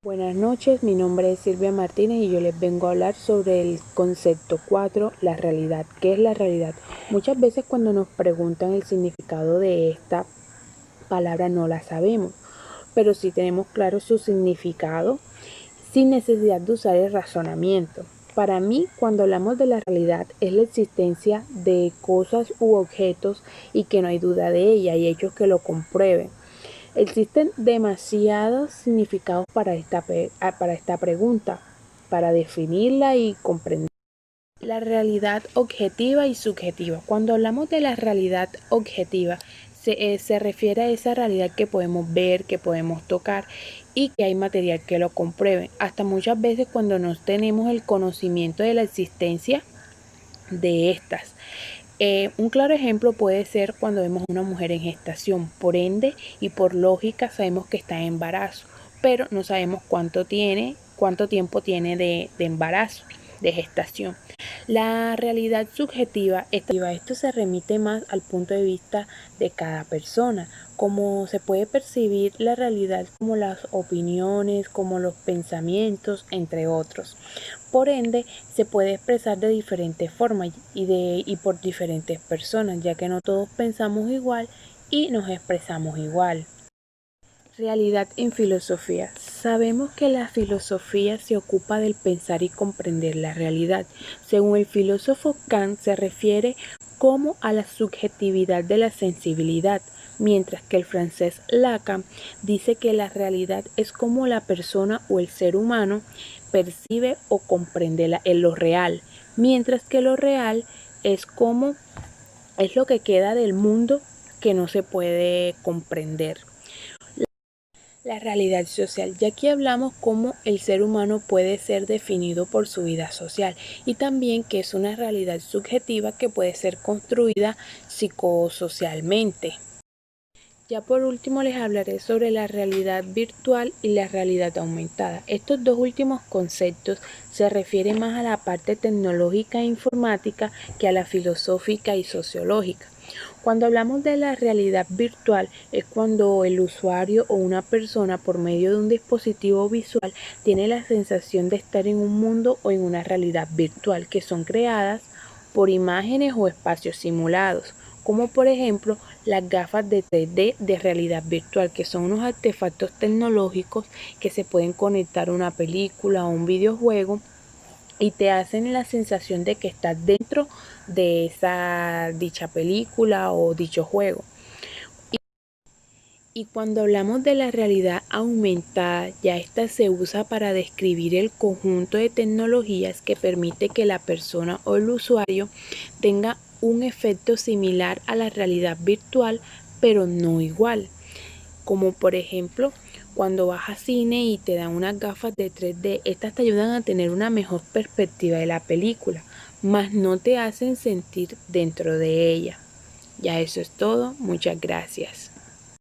Buenas noches, mi nombre es Silvia Martínez y yo les vengo a hablar sobre el concepto 4, la realidad. ¿Qué es la realidad? Muchas veces cuando nos preguntan el significado de esta palabra no la sabemos, pero sí tenemos claro su significado sin necesidad de usar el razonamiento. Para mí, cuando hablamos de la realidad, es la existencia de cosas u objetos y que no hay duda de ella y hechos que lo comprueben. Existen demasiados significados para esta pregunta, para definirla y comprender. La realidad objetiva y subjetiva. Cuando hablamos de la realidad objetiva, se refiere a esa realidad que podemos ver, que podemos tocar y que hay material que lo compruebe. Hasta muchas veces cuando no tenemos el conocimiento de la existencia de estas. Un claro ejemplo puede ser cuando vemos a una mujer en gestación. Por ende y por lógica sabemos que está en embarazo, pero no sabemos cuánto tiempo tiene de embarazo, de gestación. La realidad subjetiva, esto se remite más al punto de vista de cada persona, como se puede percibir la realidad como las opiniones, como los pensamientos, entre otros. Por ende, se puede expresar de diferentes formas y por diferentes personas, ya que no todos pensamos igual y nos expresamos igual. Realidad en filosofía. Sabemos que la filosofía se ocupa del pensar y comprender la realidad. Según el filósofo Kant, se refiere como a la subjetividad de la sensibilidad, mientras que el francés Lacan dice que la realidad es como la persona o el ser humano percibe o comprende lo real, mientras que lo real es lo que queda del mundo que no se puede comprender. La realidad social, ya que hablamos cómo el ser humano puede ser definido por su vida social y también que es una realidad subjetiva que puede ser construida psicosocialmente. Ya por último les hablaré sobre la realidad virtual y la realidad aumentada. Estos dos últimos conceptos se refieren más a la parte tecnológica e informática que a la filosófica y sociológica. Cuando hablamos de la realidad virtual es cuando el usuario o una persona por medio de un dispositivo visual tiene la sensación de estar en un mundo o en una realidad virtual que son creadas por imágenes o espacios simulados, como por ejemplo las gafas de 3D de realidad virtual, que son unos artefactos tecnológicos que se pueden conectar a una película o un videojuego y te hacen la sensación de que estás dentro de esa dicha película o dicho juego. Y cuando hablamos de la realidad aumentada, ya esta se usa para describir el conjunto de tecnologías que permite que la persona o el usuario tenga un efecto similar a la realidad virtual, pero no igual. Como por ejemplo, cuando vas a cine y te dan unas gafas de 3D, estas te ayudan a tener una mejor perspectiva de la película, mas no te hacen sentir dentro de ella. Ya eso es todo, muchas gracias.